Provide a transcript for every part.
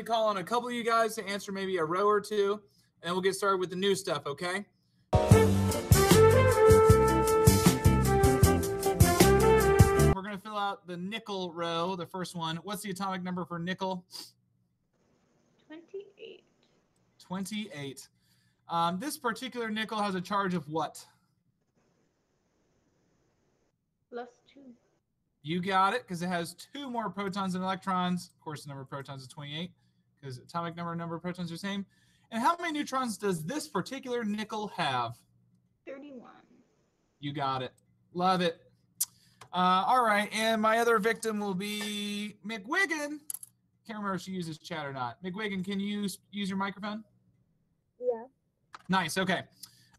to call on a couple of you guys to answer maybe a row or two, and then we'll get started with the new stuff, okay? We're going to fill out the nickel row, the first one. What's the atomic number for nickel? 28. 28. This particular nickel has a charge of what? +2. You got it, because it has 2 more protons than electrons. Of course, the number of protons is 28, because atomic number and number of protons are the same. And how many neutrons does this particular nickel have? 31. You got it. Love it. All right, and my other victim will be McWiggin. Can't remember if she uses chat or not. McWiggin, can you use your microphone? Yeah. Nice, okay.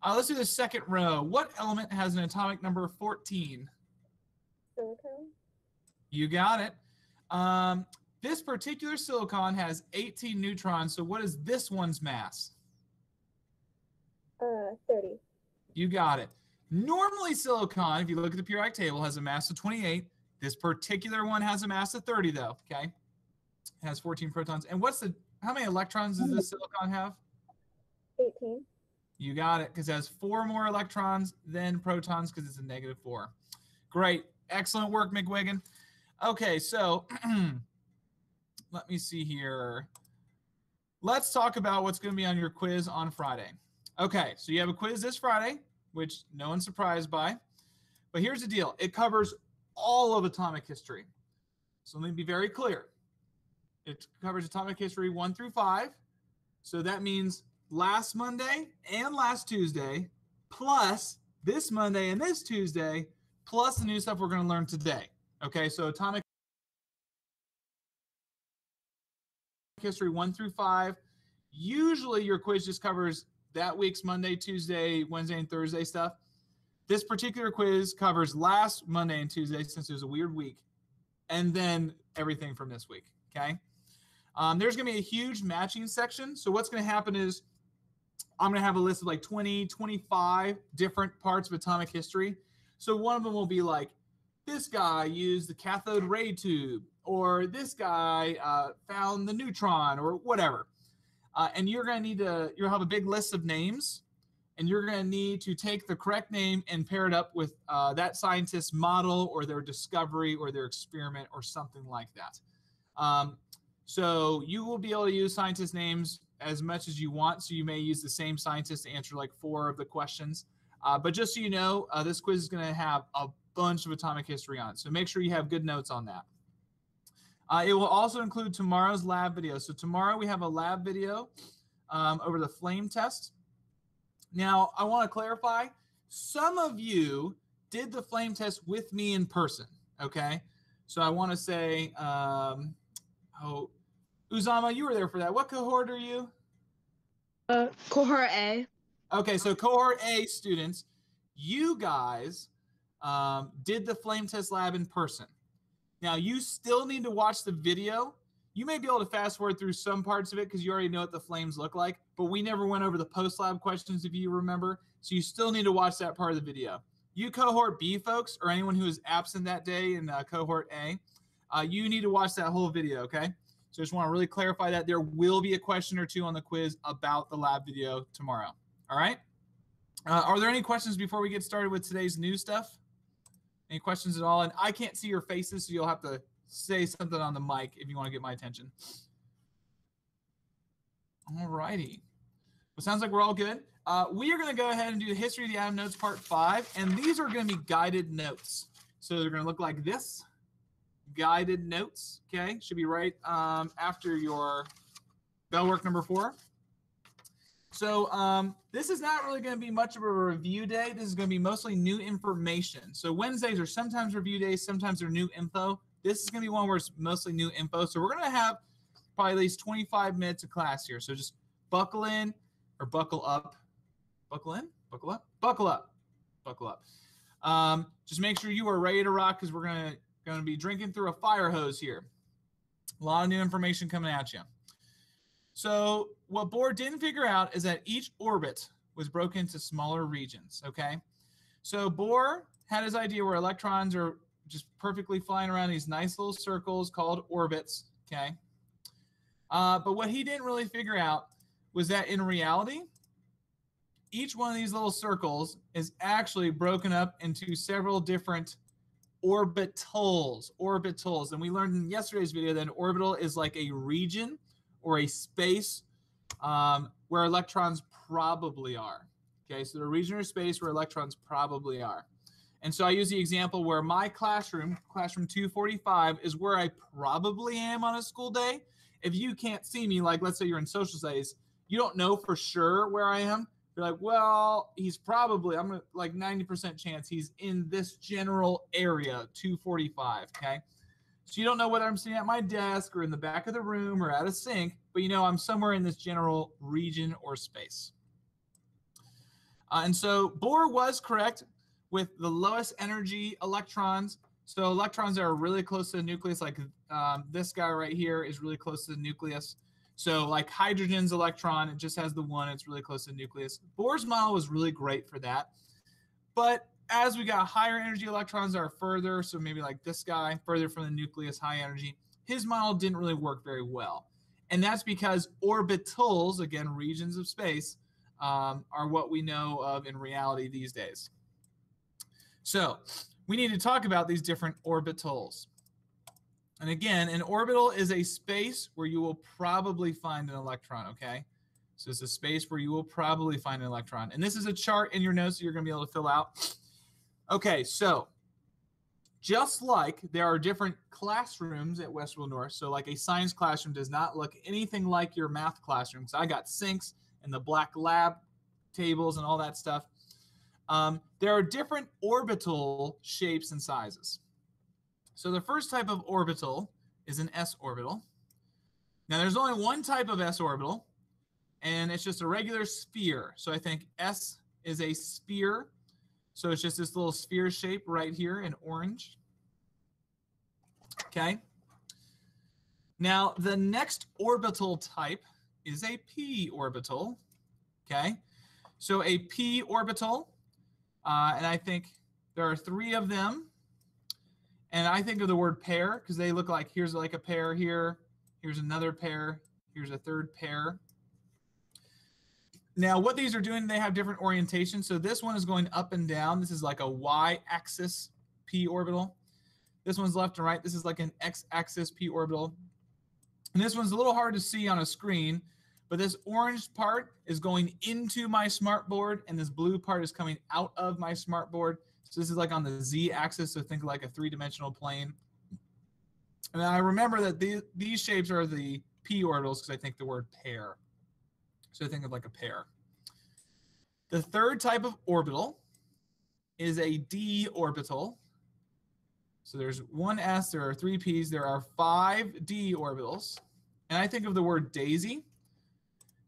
Let's do the second row. What element has an atomic number 14? Silicon. You got it. This particular silicon has 18 neutrons, so what is this one's mass? 30. You got it. Normally silicon, if you look at the periodic table, has a mass of 28. This particular one has a mass of 30 though, okay? It has 14 protons. And how many electrons does this silicon have? 18. You got it, because it has 4 more electrons than protons, because it's a -4. Great. Excellent work, McWiggin. Okay, so let me see here. Let's talk about what's going to be on your quiz on Friday. Okay, so you have a quiz this Friday, which no one's surprised by. But here's the deal. It covers all of atomic history. So let me be very clear. It covers atomic history 1 through 5. So that means last Monday and last Tuesday, plus this Monday and this Tuesday, plus the new stuff we're going to learn today. Okay, so atomic history 1 through 5. Usually your quiz just covers that week's Monday, Tuesday, Wednesday, and Thursday stuff. This particular quiz covers last Monday and Tuesday, since it was a weird week, and then everything from this week, okay? There's going to be a huge matching section. So what's going to happen is I'm going to have a list of like 20, 25 different parts of atomic history. So one of them will be like, this guy used the cathode ray tube, or this guy found the neutron, or whatever. And you're going to need you'll have a big list of names, and you're going to need to take the correct name and pair it up with that scientist's model or their discovery or their experiment or something like that. So you will be able to use scientist names as much as you want. So you may use the same scientist to answer like 4 of the questions. But just so you know, this quiz is going to have a bunch of atomic history on it. So make sure you have good notes on that. It will also include tomorrow's lab video. So tomorrow we have a lab video over the flame test. Now, I want to clarify, some of you did the flame test with me in person, okay? So I want to say, Uzama, you were there for that. What cohort are you? Cohort A. Okay, so cohort A students, you guys did the flame test lab in person. Now, you still need to watch the video. You may be able to fast forward through some parts of it because you already know what the flames look like, but we never went over the post-lab questions, if you remember. So you still need to watch that part of the video. You cohort B folks, or anyone who is absent that day in cohort A, you need to watch that whole video, okay? So I just want to really clarify that there will be a question or two on the quiz about the lab video tomorrow. All right? Are there any questions before we get started with today's new stuff? Any questions at all? And I can't see your faces, so you'll have to say something on the mic if you want to get my attention. All righty. Well, sounds like we're all good. We are going to go ahead and do the History of the Atom Notes Part 5, and these are going to be guided notes. So they're going to look like this. Guided notes, okay? Should be right after your bell work number 4. So this is not really going to be much of a review day. This is going to be mostly new information. So Wednesdays are sometimes review days, sometimes they're new info. This is going to be one where it's mostly new info. So we're going to have probably at least 25 minutes of class here. So just buckle in or buckle up. Buckle in, buckle up, buckle up, buckle up. Just make sure you are ready to rock because we're going to be drinking through a fire hose here. A lot of new information coming at you. So what Bohr didn't figure out is that each orbit was broken into smaller regions, okay? So Bohr had his idea where electrons are just perfectly flying around these nice little circles called orbits, okay? But what he didn't really figure out was that in reality, each one of these little circles is actually broken up into several different orbitals. And we learned in yesterday's video that an orbital is like a region or a space where electrons probably are. Okay, so the region or space where electrons probably are. And so I use the example where my classroom 245, is where I probably am on a school day. If you can't see me, like let's say you're in social studies, you don't know for sure where I am. You're like, well, he's probably, I'm like 90% chance he's in this general area, 245, okay? So you don't know whether I'm sitting at my desk or in the back of the room or at a sink, but you know I'm somewhere in this general region or space. And so Bohr was correct with the lowest energy electrons. So electrons that are really close to the nucleus, like this guy right here is really close to the nucleus. So like hydrogen's electron, it just has the one, it's really close to the nucleus. Bohr's model was really great for that. But as we got higher energy electrons that are further, so maybe like this guy, further from the nucleus, high energy, his model didn't really work very well. And that's because orbitals, again, regions of space, are what we know of in reality these days. So we need to talk about these different orbitals. And again, an orbital is a space where you will probably find an electron, okay? So it's a space where you will probably find an electron. And this is a chart in your notes that you're going to be able to fill out. Okay, so just like there are different classrooms at Westfield North, so like a science classroom does not look anything like your math classroom. So I got sinks and the black lab tables and all that stuff. There are different orbital shapes and sizes. So the first type of orbital is an s orbital. Now there's only one type of s orbital, and it's just a regular sphere. So I think S is a sphere. So it's just this little sphere shape right here in orange. Okay. Now the next orbital type is a p orbital. Okay. So a p orbital, and I think there are 3 of them. And I think of the word pair because they look like, here's like a pair here, here's another pair, here's a third pair. Now what these are doing, they have different orientations. So this one is going up and down. This is like a y-axis p orbital. This one's left and right. This is like an x-axis p orbital. And this one's a little hard to see on a screen, but this orange part is going into my smartboard and this blue part is coming out of my smartboard. So this is like on the z-axis, so think like a 3-dimensional plane. And I remember that these shapes are the p orbitals because I think the word pair. So think of like a pair. The third type of orbital is a d orbital. So there's 1 s, there are 3 p's, there are 5 d orbitals. And I think of the word daisy.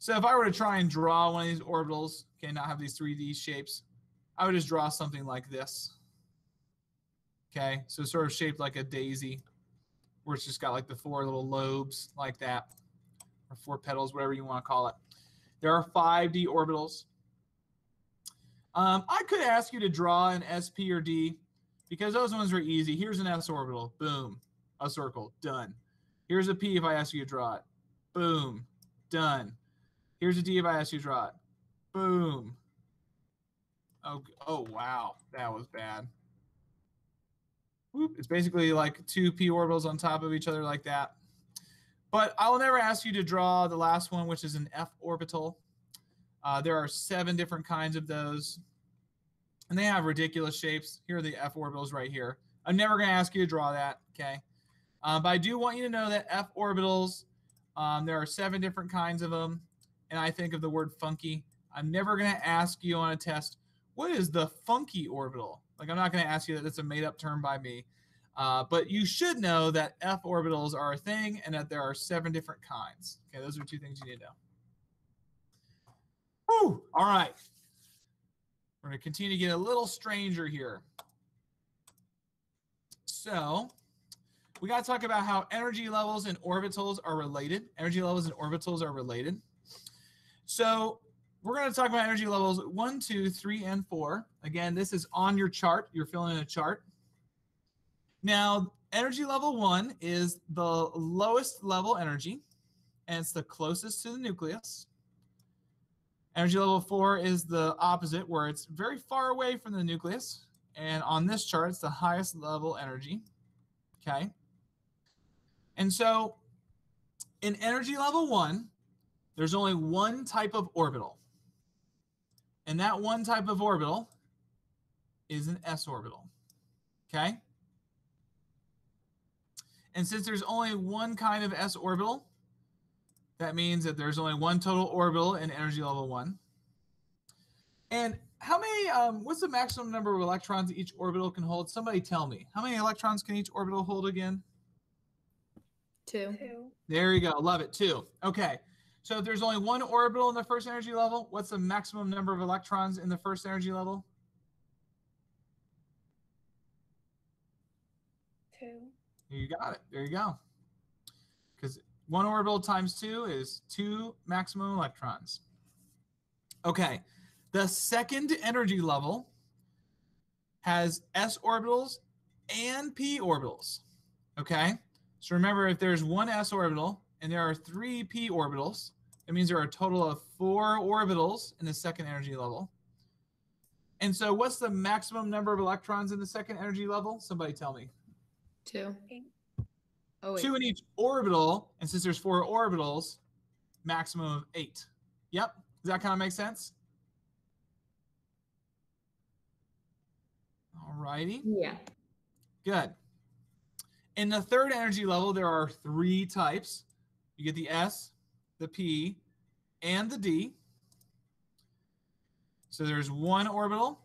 So if I were to try and draw one of these orbitals, okay, not have these 3D shapes, I would just draw something like this. Okay, so sort of shaped like a daisy, where it's just got like the 4 little lobes like that, or 4 petals, whatever you want to call it. There are 5 d orbitals. I could ask you to draw an s, p, or d, because those ones are easy. Here's an s orbital, boom, a circle, done. Here's a p if I ask you to draw it, boom, done. Here's a d if I ask you to draw it, boom. Oh wow, that was bad. Whoop. It's basically like 2 p orbitals on top of each other like that. But I'll never ask you to draw the last one, which is an f orbital. There are 7 different kinds of those, and they have ridiculous shapes. Here are the f orbitals right here. I'm never going to ask you to draw that, okay? But I do want you to know that f orbitals, there are 7 different kinds of them, and I think of the word funky. I'm never going to ask you on a test, what is the funky orbital? Like, I'm not going to ask you that. That's a made-up term by me. But you should know that f orbitals are a thing and that there are 7 different kinds. Okay, those are 2 things you need to know. Whew, all right. We're going to continue to get a little stranger here. So we got to talk about how energy levels and orbitals are related. Energy levels and orbitals are related. So we're going to talk about energy levels 1, 2, 3, and 4. Again, this is on your chart. You're filling in a chart. Now, energy level 1 is the lowest level energy. and it's the closest to the nucleus. Energy level 4 is the opposite, where it's very far away from the nucleus. And on this chart, it's the highest level energy. Okay. And so in energy level 1, there's only one type of orbital. And that one type of orbital is an s orbital. Okay? And since there's only one kind of s orbital, that means that there's only one total orbital in energy level 1. And how many, what's the maximum number of electrons each orbital can hold? Somebody tell me. How many electrons can each orbital hold again? 2. 2. There you go. Love it. 2. Okay. So if there's only one orbital in the first energy level, what's the maximum number of electrons in the first energy level? 2. You got it. There you go. Because one orbital times 2 is 2 maximum electrons. Okay. The second energy level has s orbitals and p orbitals. Okay. So remember, if there's one s orbital and there are 3 p orbitals, that means there are a total of 4 orbitals in the second energy level. And so what's the maximum number of electrons in the second energy level? Somebody tell me. 2. 8. Oh, wait. 2 in each orbital, and since there's 4 orbitals, maximum of 8. Yep. Does that kind of make sense? All righty. Yeah. Good. In the third energy level, there are 3 types. You get the S, the P, and the D. So there's 1 orbital,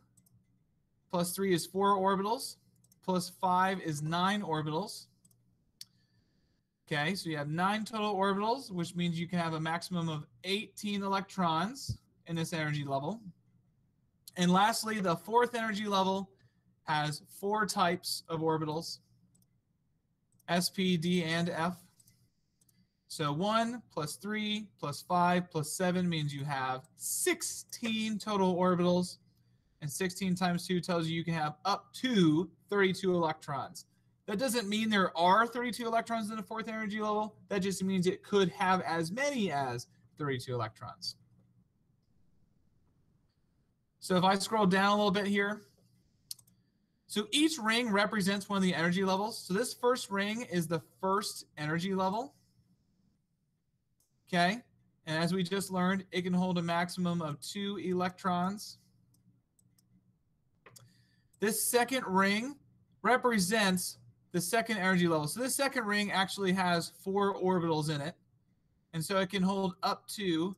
plus 3 is 4 orbitals, plus 5 is 9 orbitals. Okay, so you have 9 total orbitals, which means you can have a maximum of 18 electrons in this energy level. And lastly, the fourth energy level has 4 types of orbitals, S, P, D, and F. So 1 plus 3 plus 5 plus 7 means you have 16 total orbitals. And 16 times 2 tells you can have up to 32 electrons. That doesn't mean there are 32 electrons in the fourth energy level. That just means it could have as many as 32 electrons. So if I scroll down a little bit here, so each ring represents one of the energy levels. So this first ring is the first energy level. Okay, and as we just learned, it can hold a maximum of 2 electrons. This second ring represents the second energy level. So this second ring actually has 4 orbitals in it. And so it can hold up to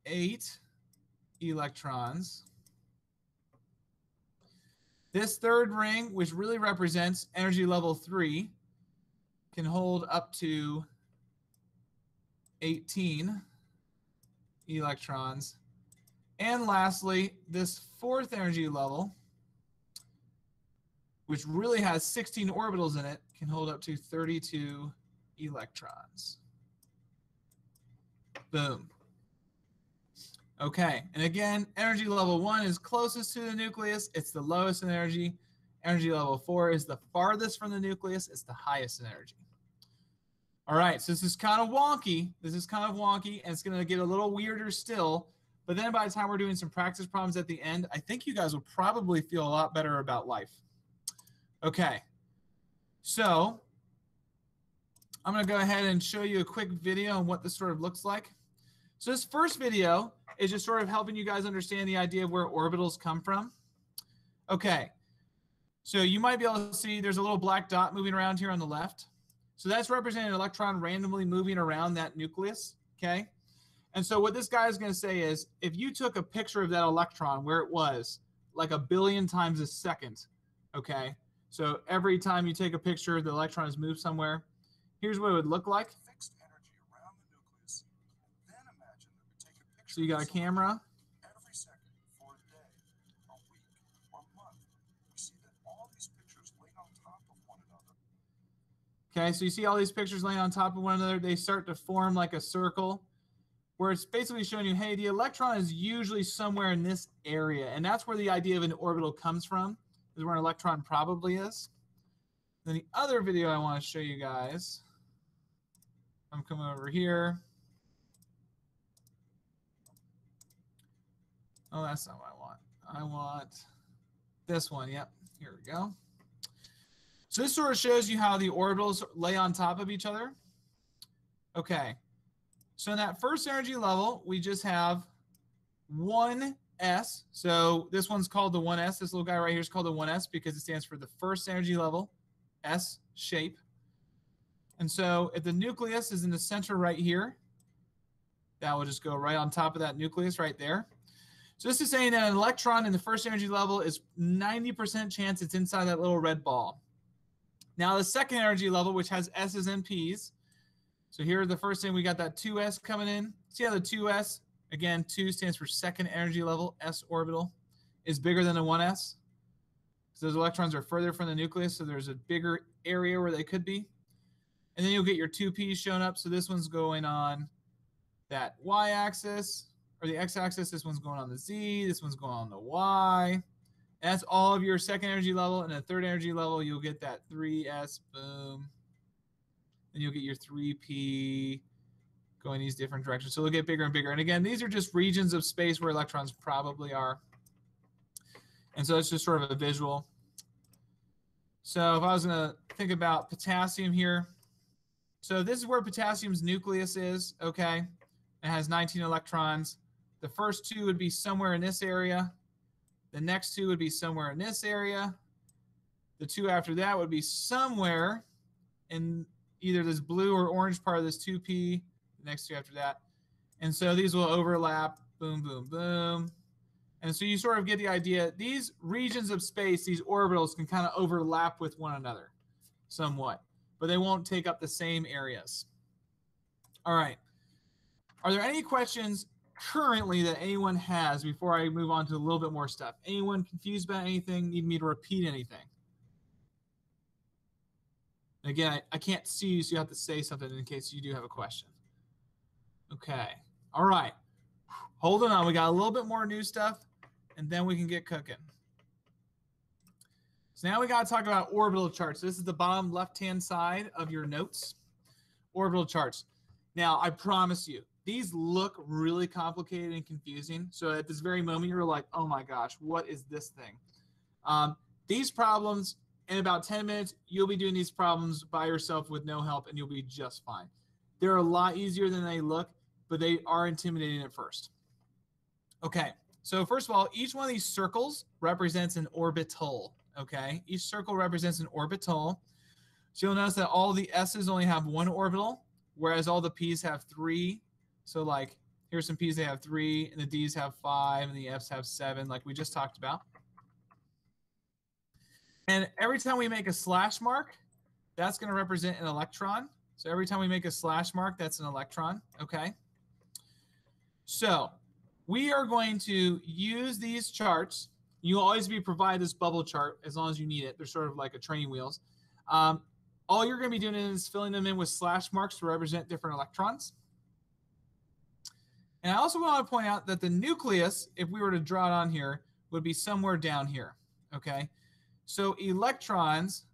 8 electrons. This third ring, which really represents energy level 3, can hold up to 18 electrons. And lastly, this fourth energy level, which really has 16 orbitals in it, can hold up to 32 electrons. Boom. Okay, and again, energy level 1 is closest to the nucleus. It's the lowest in energy. Energy level 4 is the farthest from the nucleus. It's the highest in energy. All right, so this is kind of wonky. This is kind of wonky, and it's going to get a little weirder still. But then by the time we're doing some practice problems at the end, I think you guys will probably feel a lot better about life. Okay, so I'm going to go ahead and show you a quick video on what this sort of looks like. So this first video is just sort of helping you guys understand the idea of where orbitals come from. Okay, so you might be able to see there's a little black dot moving around here on the left. So that's representing an electron randomly moving around that nucleus, okay? And so what this guy is going to say is, if you took a picture of that electron where it was, like 1 billion times a second, okay? So every time you take a picture, the electron has moved somewhere. Here's what it would look like. Fixed energy around the nucleus. Then imagine that we take a picture. So you got a camera. Every second for a day, a week, or month. We see that all these pictures laid on top of one another. Okay, so you see all these pictures laying on top of one another. They start to form like a circle, where it's basically showing you, hey, the electron is usually somewhere in this area. And that's where the idea of an orbital comes from, is where an electron probably is. Then the other video I want to show you guys, I'm coming over here. Oh, that's not what I want. I want this one. Yep. Here we go. So this sort of shows you how the orbitals lay on top of each other. Okay. So in that first energy level, we just have 1s. So this one's called the 1s. This little guy right here is called the 1s because it stands for the first energy level, S shape. And so if the nucleus is in the center right here, that will just go right on top of that nucleus right there. So this is saying that an electron in the first energy level is 90% chance it's inside that little red ball. Now the second energy level, which has S's and P's. So here, the first thing, we got that 2s coming in. See how the 2s, again, 2 stands for second energy level, S orbital, is bigger than the 1s. So those electrons are further from the nucleus, so there's a bigger area where they could be. And then you'll get your 2p's shown up. So this one's going on that y-axis, or the x-axis. This one's going on the z. This one's going on the y. And that's all of your second energy level. And the third energy level, you'll get that 3s, boom. And you'll get your 3p going these different directions. So they'll get bigger and bigger. And again, these are just regions of space where electrons probably are. And so it's just sort of a visual. So if I was going to think about potassium here, so this is where potassium's nucleus is, okay? It has 19 electrons. The first 2 would be somewhere in this area. The next 2 would be somewhere in this area. The 2 after that would be somewhere in either this blue or orange part of this 2p, the next 2 after that. And so these will overlap, boom, boom, boom. And so you sort of get the idea. These regions of space, these orbitals, can kind of overlap with one another somewhat, but they won't take up the same areas. All right. Are there any questions currently that anyone has before I move on to a little bit more stuff? Anyone confused about anything? Need me to repeat anything? Again, I can't see you, so you have to say something in case you do have a question. Okay. All right. Hold on. We got a little bit more new stuff, and then we can get cooking. So now we got to talk about orbital charts. This is the bottom left-hand side of your notes. Orbital charts. Now, I promise you, these look really complicated and confusing. So at this very moment, you're like, oh my gosh, what is this thing? These problems, in about 10 minutes, you'll be doing these problems by yourself with no help, and you'll be just fine. They're a lot easier than they look, but they are intimidating at first. Okay, so first of all, each one of these circles represents an orbital, okay? Each circle represents an orbital. So you'll notice that all the S's only have 1 orbital, whereas all the P's have 3. So like, here's some P's, they have 3, and the D's have 5, and the F's have 7, like we just talked about. And every time we make a slash mark, that's going to represent an electron. So every time we make a slash mark, that's an electron, okay? So we are going to use these charts. You'll always be provided this bubble chart as long as you need it. They're sort of like a training wheels. All you're going to be doing is filling them in with slash marks to represent different electrons. And I also want to point out that the nucleus, if we were to draw it on here, would be somewhere down here, okay? So electrons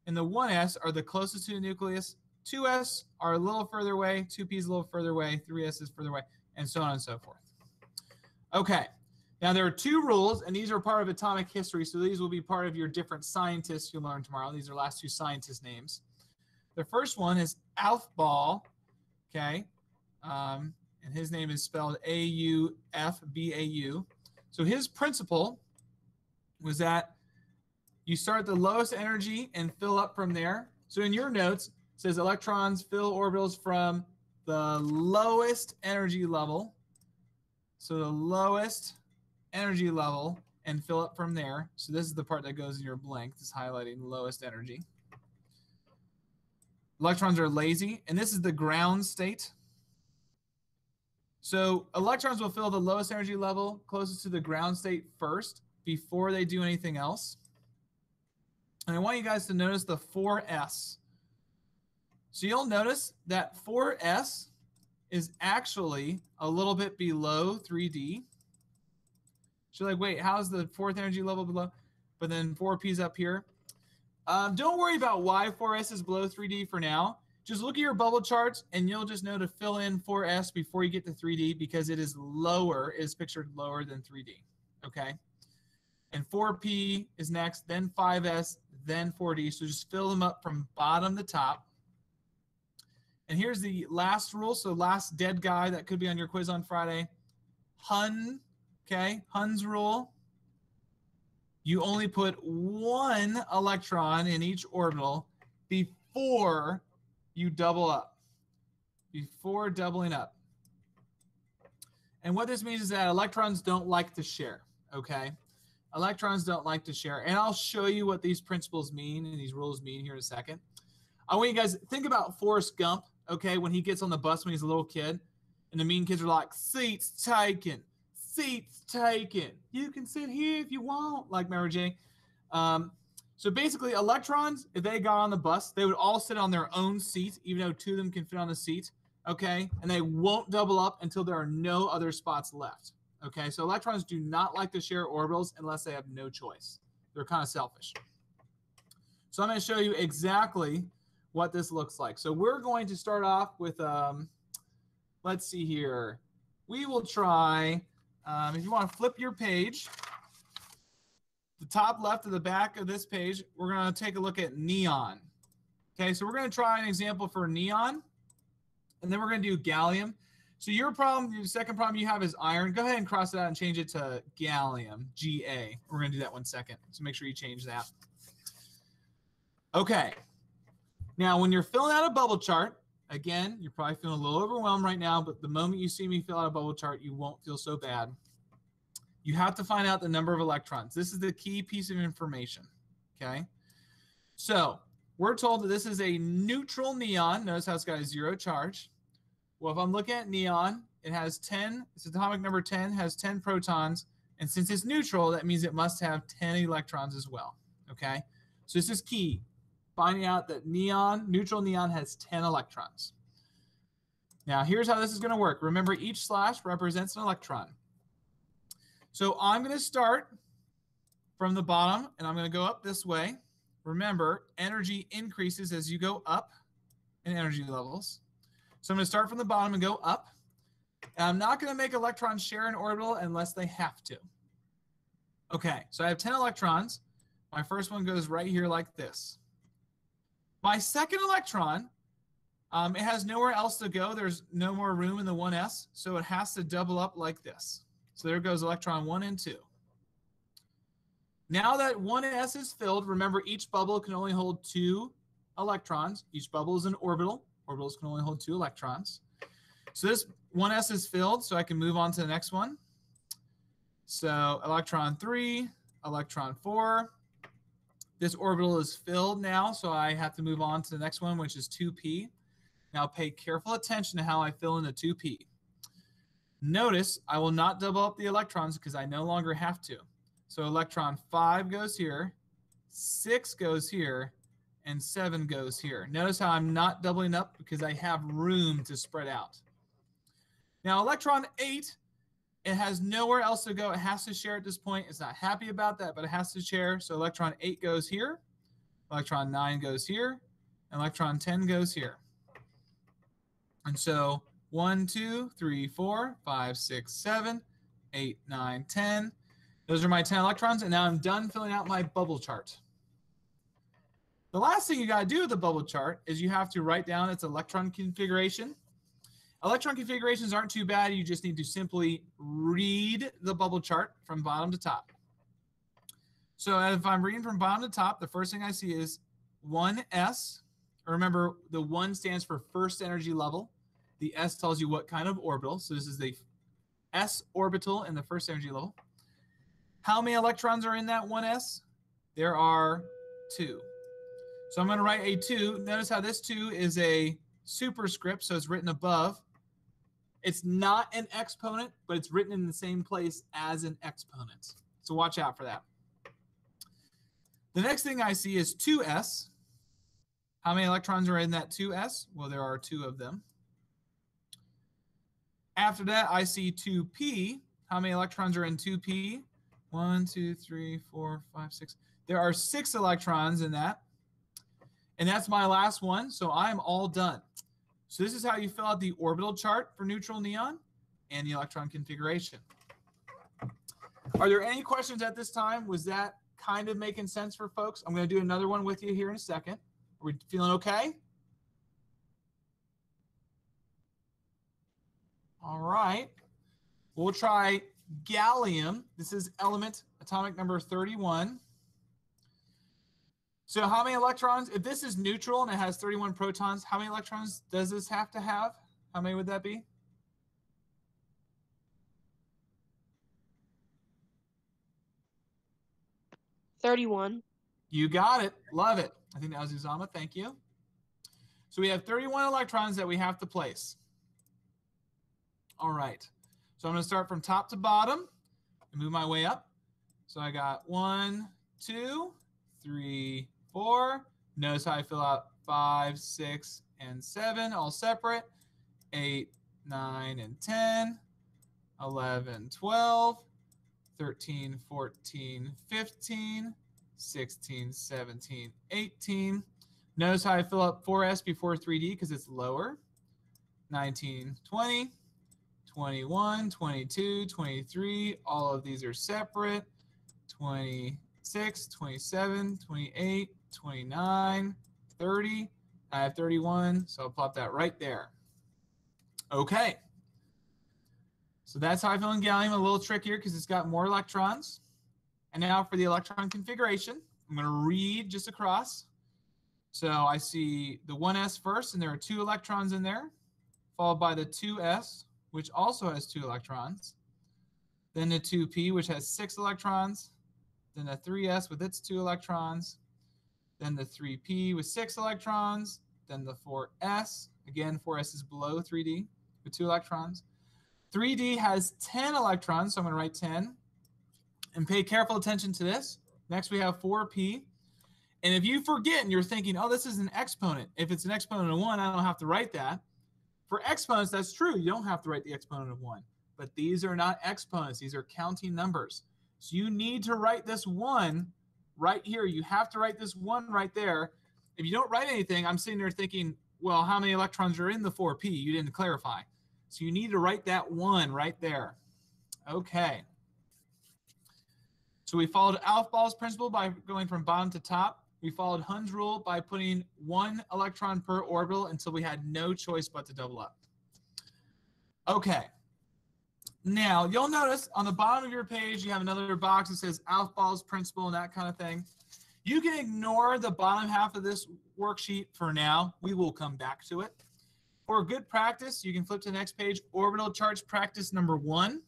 in the 1s are the closest to the nucleus. 2s are a little further away. 2p is a little further away. 3s is further away, and so on and so forth. Okay. Now, there are 2 rules, and these are part of atomic history, so these will be part of your different scientists you'll learn tomorrow. These are last 2 scientist names. The first one is Aufbau, okay? And his name is spelled A-U-F-B-A-U. So his principle was that you start at the lowest energy and fill up from there. So in your notes, it says electrons fill orbitals from the lowest energy level. So the lowest energy level and fill up from there. So this is the part that goes in your blank. This is highlighting lowest energy. Electrons are lazy, and this is the ground state. So electrons will fill the lowest energy level closest to the ground state first before they do anything else. And I want you guys to notice the 4s. So you'll notice that 4s is actually a little bit below 3d. So you're like, wait, how's the 4th energy level below? But then 4p's up here. Don't worry about why 4s is below 3d for now. just look at your bubble charts and you'll just know to fill in 4s before you get to 3D because it is lower, is pictured lower than 3D, okay? And 4p is next, then 5s, then 4D. So just fill them up from bottom to top. And here's the last rule. So last dead guy that could be on your quiz on Friday. Hun, okay, Hun's rule. You only put one electron in each orbital before you double up, before doubling up. And what this means is that electrons don't like to share, okay? Electrons don't like to share. And I'll show you what these principles mean and these rules mean here in a second. I want you guys to think about Forrest Gump, okay, when he gets on the bus when he's a little kid, and the mean kids are like, seats taken, seats taken. You can sit here if you want, like Mary J. So basically, electrons, if they got on the bus, they would all sit on their own seat, even though two of them can fit on the seat, okay? And they won't double up until there are no other spots left, okay? So electrons do not like to share orbitals unless they have no choice. They're kind of selfish. So I'm going to show you exactly what this looks like. So we're going to start off with, let's see here. We will try, if you want to flip your page, the top left of the back of this page, we're going to take a look at neon. Okay, so we're going to try an example for neon, and then we're going to do gallium. So your problem, the second problem you have is iron. Go ahead and cross it out and change it to gallium, Ga. We're going to do that 1 second, so make sure you change that. Okay. Now, when you're filling out a bubble chart, again, you're probably feeling a little overwhelmed right now, but the moment you see me fill out a bubble chart, you won't feel so bad. You have to find out the number of electrons. This is the key piece of information, okay? So we're told that this is a neutral neon. Notice how it's got a 0 charge. Well, if I'm looking at neon, it has 10, its atomic number 10 has 10 protons, and since it's neutral, that means it must have 10 electrons as well, okay? So this is key. Finding out that neutral neon has 10 electrons. Now, here's how this is going to work. Remember, each slash represents an electron. So I'm going to start from the bottom, and I'm going to go up this way. Remember, energy increases as you go up in energy levels. So I'm going to start from the bottom and go up. And I'm not going to make electrons share an orbital unless they have to. Okay, so I have 10 electrons. My first one goes right here like this. My second electron, it has nowhere else to go. There's no more room in the 1s, so it has to double up like this. So there goes electron 1 and 2. Now that 1s is filled, remember each bubble can only hold 2 electrons. Each bubble is an orbital. Orbitals can only hold 2 electrons. So this 1s is filled, so I can move on to the next one. So electron 3, electron 4. This orbital is filled now, so I have to move on to the next one, which is 2p. Now pay careful attention to how I fill in the 2p. Notice I will not double up the electrons because I no longer have to. So electron 5 goes here, 6 goes here, and 7 goes here. Notice how I'm not doubling up because I have room to spread out. Now electron 8, it has nowhere else to go. It has to share at this point. It's not happy about that, but it has to share. So electron 8 goes here, electron 9 goes here, and electron 10 goes here. And so 1, 2, 3, 4, 5, 6, 7, 8, 9, 10. Those are my 10 electrons, and now I'm done filling out my bubble chart. The last thing you got to do with the bubble chart is you have to write down its electron configuration. Electron configurations aren't too bad. You just need to simply read the bubble chart from bottom to top. So if I'm reading from bottom to top, the first thing I see is 1s. Remember, the 1 stands for first energy level. The S tells you what kind of orbital. So this is the S orbital in the first energy level. How many electrons are in that 1s? There are 2. So I'm going to write a 2. Notice how this 2 is a superscript, so it's written above. It's not an exponent, but it's written in the same place as an exponent. So watch out for that. The next thing I see is 2s. How many electrons are in that 2s? Well, there are 2 of them. After that, I see 2p. How many electrons are in 2p? 1, 2, 3, 4, 5, 6. There are 6 electrons in that. And that's my last one. So I'm all done. So this is how you fill out the orbital chart for neutral neon and the electron configuration. Are there any questions at this time? Was that kind of making sense for folks? I'm going to do another one with you here in a second. Are we feeling okay? All right. We'll try gallium. This is element atomic number 31. So how many electrons? If this is neutral and it has 31 protons, how many electrons does this have to have? How many would that be? $31. You got it. Love it. I think that was Uzama. Thank you. So we have 31 electrons that we have to place. All right. So I'm going to start from top to bottom and move my way up. So I got 1, 2, 3, 4. Notice how I fill out 5, 6, and 7, all separate. 8, 9, and 10. 11, 12. 13, 14, 15, 16, 17, 18. Notice how I fill up 4s before 3d because it's lower. 19, 20, 21, 22, 23. All of these are separate. 26, 27, 28, 29, 30. I have 31, so I'll plop that right there. Okay. So that's how I fill in gallium, a little trickier because it's got more electrons. And now for the electron configuration, I'm going to read just across. So I see the 1s first, and there are 2 electrons in there, followed by the 2s, which also has 2 electrons. Then the 2p, which has 6 electrons. Then the 3s with its 2 electrons. Then the 3p with 6 electrons. Then the 4s. Again, 4s is below 3d with 2 electrons. 3D has 10 electrons, so I'm going to write 10. And pay careful attention to this. Next, we have 4p. And if you forget and you're thinking, oh, this is an exponent. If it's an exponent of 1, I don't have to write that. For exponents, that's true. You don't have to write the exponent of 1. But these are not exponents. These are counting numbers. So you need to write this 1 right here. You have to write this 1 right there. If you don't write anything, I'm sitting there thinking, well, how many electrons are in the 4p? You didn't clarify. So you need to write that 1 right there. Okay. So we followed Aufbau's principle by going from bottom to top. We followed Hund's rule by putting 1 electron per orbital until we had no choice but to double up. Okay. Now, you'll notice on the bottom of your page, you have another box that says Aufbau's principle and that kind of thing. You can ignore the bottom half of this worksheet for now. We will come back to it. For good practice, you can flip to the next page, orbital charts practice number 1.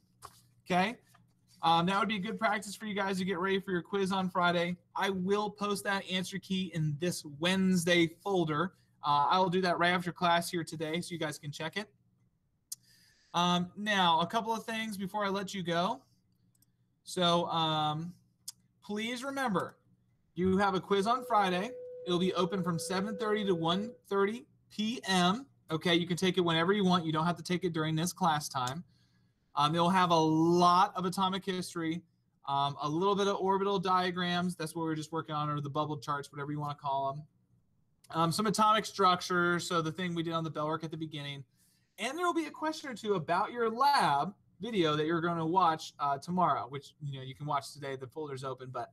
Okay. That would be a good practice for you guys to get ready for your quiz on Friday. I will post that answer key in this Wednesday folder. I will do that right after class here today so you guys can check it. Now, a couple of things before I let you go. So please remember, you have a quiz on Friday. It'll be open from 7:30 to 1:30 p.m. Okay, you can take it whenever you want. You don't have to take it during this class time. It'll have a lot of atomic history, a little bit of orbital diagrams. That's what we're just working on, or the bubble charts, whatever you want to call them. Some atomic structure, so the thing we did on the bell work at the beginning. And there will be a question or two about your lab video that you're going to watch tomorrow, which you can watch today. The folder's open, but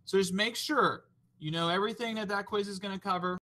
so just make sure you know everything that quiz is going to cover.